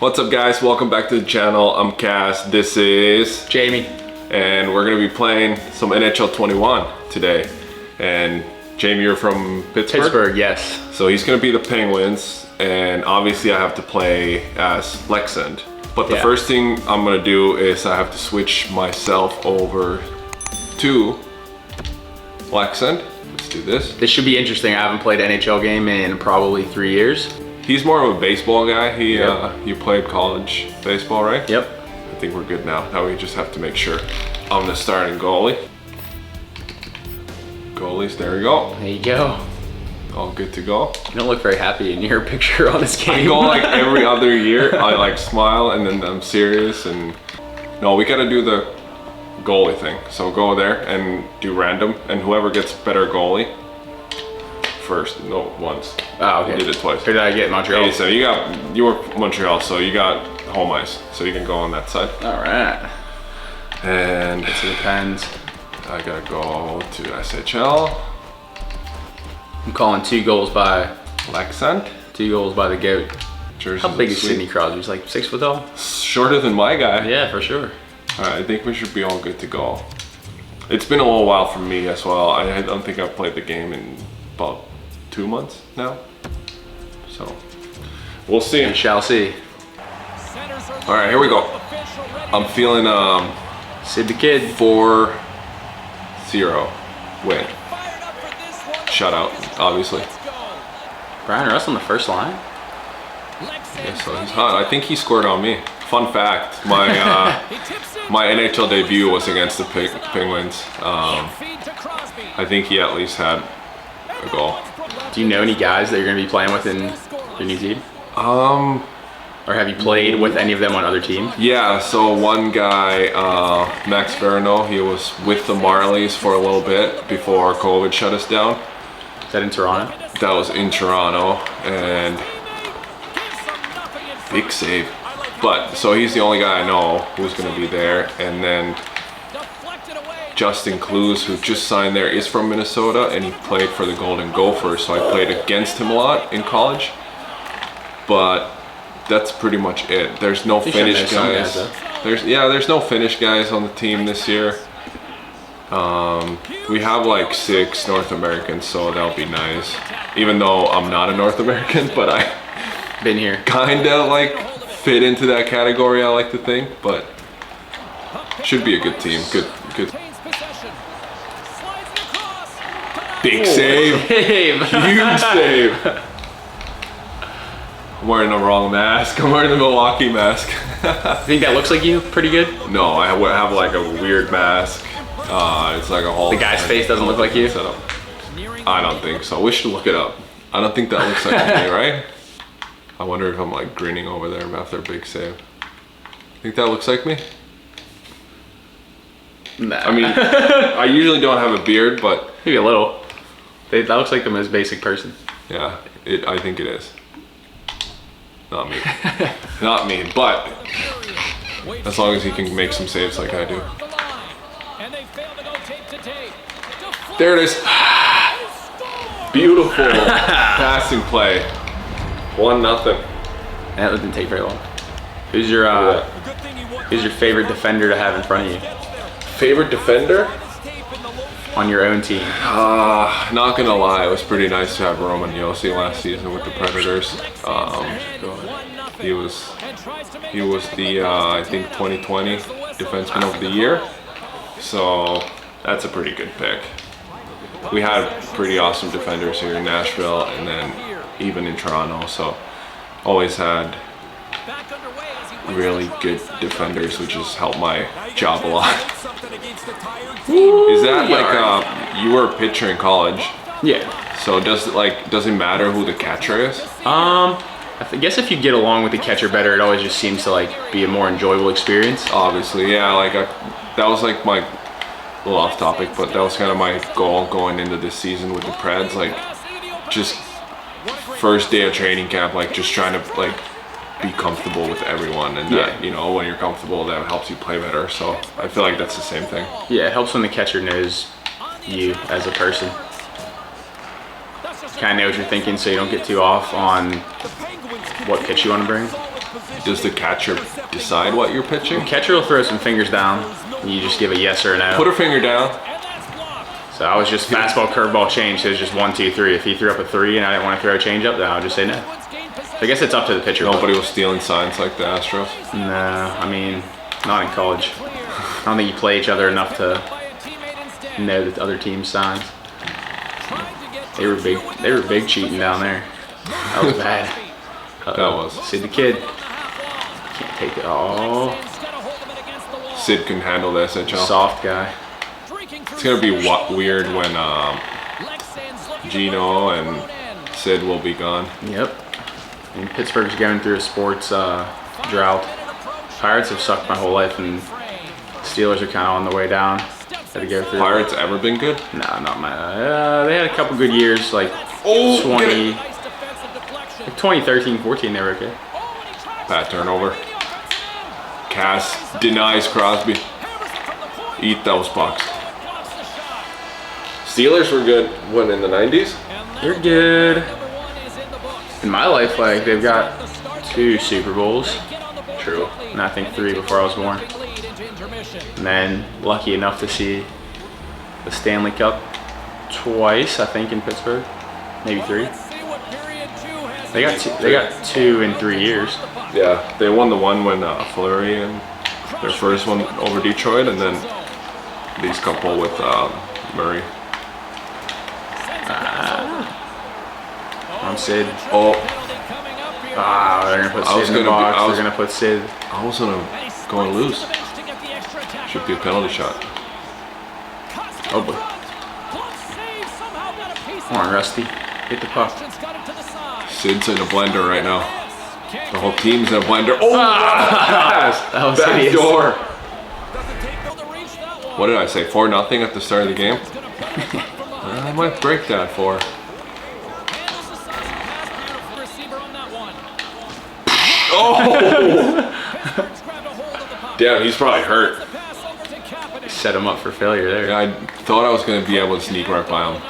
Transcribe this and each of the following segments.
What's up guys, welcome back to the channel. I'm Cass, this is Jamie. And we're gonna be playing some NHL 21 today. And Jamie, you're from Pittsburgh? Pittsburgh, yes. So he's gonna be the Penguins, and obviously I have to play as Leksands. But the first thing I'm gonna do is I have to switch myself over to Leksands. Let's do this. This should be interesting. I haven't played an NHL game in probably 3 years. He's more of a baseball guy. You played college baseball, right? Yep. I think we're good now. Now we just have to make sure. I'm the starting goalie. Goalies, there we go. There you go. All good to go. You don't look very happy in your picture on this game. I go like every other year. I like smile and then I'm serious and no, we gotta do the goalie thing. So go there and do random, and whoever gets better goalie first. No, once. Oh, okay. You did it twice. Who did I get? Montreal? Hey, so you were Montreal, so you got home ice. So you can go on that side. All right. And it depends. I gotta go to SHL. I'm calling 2 goals by Leksands. 2 goals by the GOAT. Jerseys. How big is Sidney Crosby? He's like 6 foot tall? Shorter than my guy. Yeah, for sure. All right, I think we should be all good to go. It's been a little while for me as well. I don't think I've played the game in about 2 months now. So we'll see. We shall see. All right, here we go. I'm feeling Sid the Kid. 4-0 win. Shutout, obviously. Brian Russ on the first line? Yeah, so he's hot. I think he scored on me. Fun fact, my my NHL debut was against the Penguins. I think he at least had a goal. Do you know any guys that you're going to be playing with in your new team? Or have you played with any of them on other teams? Yeah, so one guy, Max Verno, he was with the Marlies for a little bit before COVID shut us down. Is that in Toronto? That was in Toronto, and big save. But, so he's the only guy I know who's gonna be there. And then Justin Clues, who just signed there, is from Minnesota, and he played for the Golden Gophers, so I played against him a lot in college. But that's pretty much it. There's no Finnish guys. There's no Finnish guys on the team this year. We have like 6 North Americans, so that'll be nice. Even though I'm not a North American, but I been here. Kinda like fit into that category, I like to think, but should be a good team. Good. Big save. Huge save. I'm wearing the wrong mask. I'm wearing the Milwaukee mask. Think that looks like you pretty good? No, I have like a weird mask. It's like a whole... The guy's face doesn't look like you? Setup. I don't think so. We should look it up. I don't think that looks like me, right? I wonder if I'm like grinning over there after a big save. Think that looks like me? Nah. I mean, I usually don't have a beard, but... Maybe a little. That looks like the most basic person. Yeah, I think it is. Not me. Not me, but as long as he can make some saves like I do. There it is. Beautiful passing play. 1-0. That didn't take very long. Who's your favorite defender to have in front of you? Favorite defender? On your own team. Not gonna lie, it was pretty nice to have Roman Josi last season with the Predators. He was the I think 2020 Defenseman of the Year. So that's a pretty good pick. We had pretty awesome defenders here in Nashville and then even in Toronto. So always had really good defenders, which has helped my job a lot. Is that like you were a pitcher in college? Yeah. So does it matter who the catcher is? I guess if you get along with the catcher better, it always just seems to like be a more enjoyable experience. Obviously, yeah. Like that was like my little off topic, but that was kind of my goal going into this season with the Preds. Like just first day of training camp, like just trying to like be comfortable with everyone, and that, you know, when you're comfortable, that helps you play better. So I feel like that's the same thing. Yeah, it helps when the catcher knows you as a person. Kind of know what you're thinking, so you don't get too off on what pitch you want to bring. Does the catcher decide what you're pitching? The catcher will throw some fingers down, and you just give a yes or a no. Put her finger down. So I was just fastball, curveball, change. So it was just 1, 2, 3. If he threw up a 3 and I didn't want to throw a change up, then I would just say no. So I guess it's up to the pitcher. Nobody was stealing signs like the Astros. No, I mean, not in college. I don't think you play each other enough to know the other team's signs. They were big. They were big cheating down there. That was bad. That was. Sid the Kid. Can't take it. Oh. Sid can handle the SHL. Soft guy. It's gonna be weird when Gino and Sid will be gone. Yep. And Pittsburgh's going through a sports drought. Pirates have sucked my whole life, and Steelers are kind of on the way down. Had to go through. Pirates ever been good? No, not my. They had a couple good years, like 2013, 14. They were okay. Bad turnover. Cass denies Crosby. Eat those pucks. Steelers were good when in the 90s? They're good. In my life, like, they've got 2 Super Bowls. True. And I think 3 before I was born. And then lucky enough to see the Stanley Cup twice, I think, in Pittsburgh. Maybe 3. They got 2 in 3 years. Yeah, they won the one when Fleury and their first one over Detroit, and then these couple with Murray. On Sid. Oh. They're gonna put Sid in the box. They're gonna put Sid. I was gonna go and lose. Should be a penalty shot. Oh boy. Come on, Rusty. Hit the puck. Sid's in a blender right now. The whole team's in a blender. Oh! That was back hideous. door. What did I say? 4-0 at the start of the game? I might break that for. Oh! Damn, he's probably hurt. Set him up for failure there. Yeah, I thought I was going to be able to sneak right by him.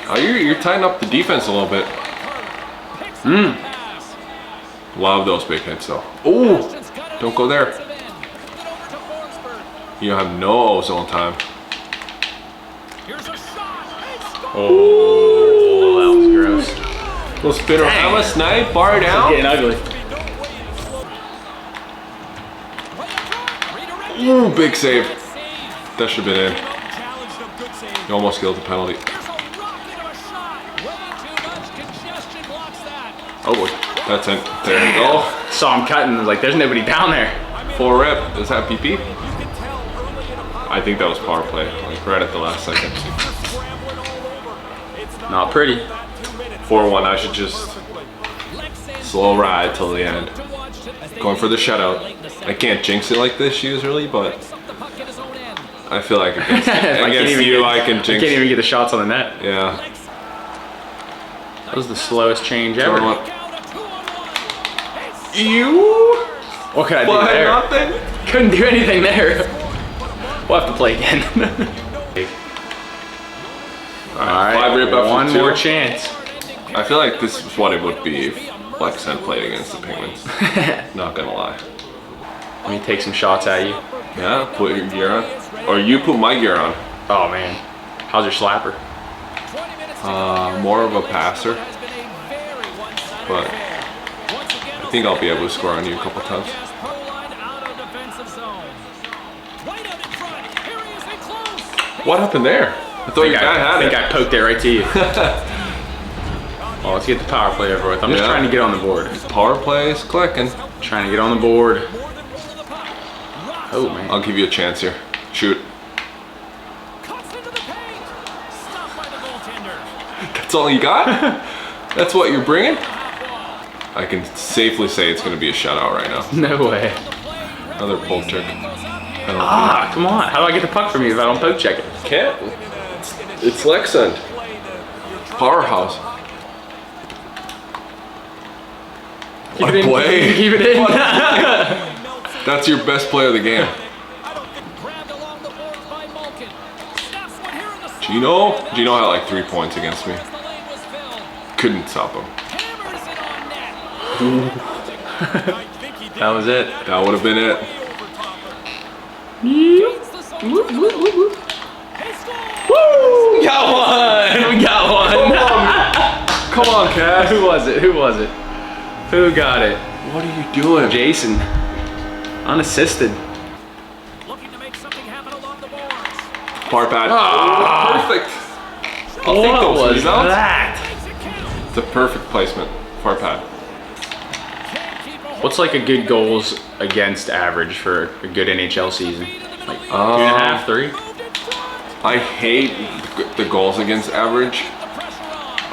Oh, you're tightening up the defense a little bit. Love those big hits though. Oh! Don't go there. You have no ozone time. Oh, that was gross. Little spinner. Have a snipe, bar down. Getting ugly. Ooh, big save. That should have been in. You almost killed the penalty. Oh boy, that's it. There you go. Saw him cutting. Was like, there's nobody down there. Full rip. Is that PP? I think that was power play, like right at the last second. Not pretty. 4-1. I should just slow ride till the end. Going for the shutout. I can't jinx it like this usually, but I feel like against you, I can jinx. I can't even get the shots on the net. Yeah. That was the slowest change ever. You? What could I do there? Nothing? Couldn't do anything there. We'll have to play again. Alright, 5 rip after one 2. more chance. I feel like this is what it would be if Leksands played against the Penguins. Not gonna lie. Let me take some shots at you. Yeah, put your gear on. Or you put my gear on. Oh man. How's your slapper? More of a passer. But I think I'll be able to score on you a couple times. What happened there? I thought your guy had it. I think I poked it right to you. Well, let's get the power play over with. I'm just trying to get on the board. Power play is clicking. Trying to get on the board. Oh man. I'll give you a chance here. Shoot. That's all you got? That's what you're bringing? I can safely say it's going to be a shutout right now. No way. Another poke check. Come on. How do I get the puck from you if I don't poke check it? Can't. It's Leksands. Powerhouse. Keep it in. Keep it in. That's your best play of the game. Gino had like 3 points against me. Couldn't stop him. That was it. That would have been it. Woo! We got one! We got one! Come on, Cass. Who was it? Who was it? Who got it? What are you doing? Jason. Unassisted. Looking to make something happen along the boards. Far pad. Ah. Perfect. I'll take What those was rebounds. that? It's a perfect placement. Far pad. What's like a good goals against average for a good NHL season? Like 2.5, 3? I hate the goals against average.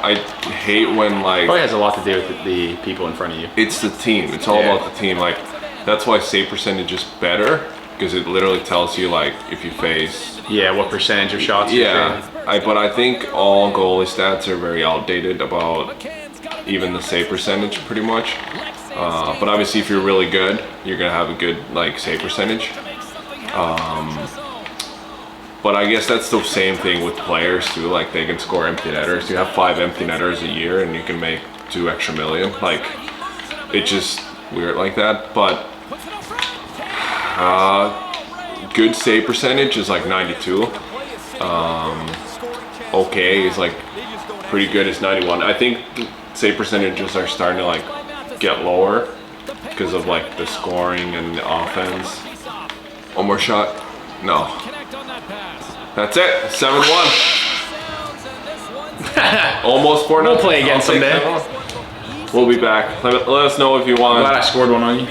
I hate when like Probably has a lot to do with the people in front of you. it's the team. It's all Yeah. about the team. Like that's why save percentage is better because it literally tells you like if you face. Yeah, what percentage of shots you're Yeah, shooting. but I think all goalie stats are very outdated about even the save percentage pretty much. But obviously if you're really good, you're gonna have a good like save percentage. But I guess that's the same thing with players too. Like they can score empty netters. You have 5 empty netters a year, and you can make $2 extra million. Like it's just weird like that. But good save percentage is like 92. Okay is like pretty good is 91. I think save percentages are starting to like get lower because of like the scoring and the offense. One more shot. No. That's it. 7-1. Almost 4-0. We'll play again someday. We'll be back. Let us know if you I'm glad I want scored one on you.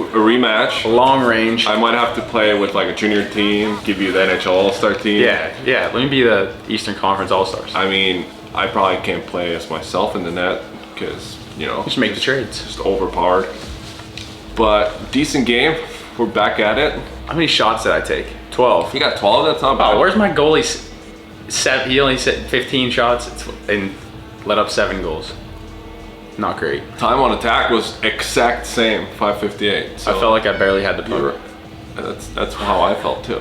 a rematch. Long range. I might have to play with like a junior team, give you the NHL All-Star team. Yeah. Let me be the Eastern Conference All-Stars. I mean, I probably can't play as myself in the net because, you know, Just make the trades. just overpowered. But decent game. We're back at it. How many shots did I take? 12. You got 12. That's not bad. Oh, where's my goalie? He only set 15 shots and let up 7 goals. Not great. Time on attack was exact same, 5:58. So I felt like I barely had the puck. that's how I felt too.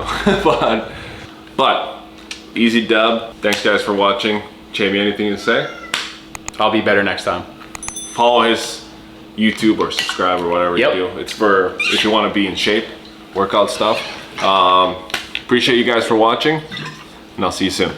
but easy dub. Thanks guys for watching. Jamie, anything to say? I'll be better next time. Follow his YouTube or subscribe or whatever Yep. you do. It's for if you want to be in shape, workout stuff. Appreciate you guys for watching, and I'll see you soon.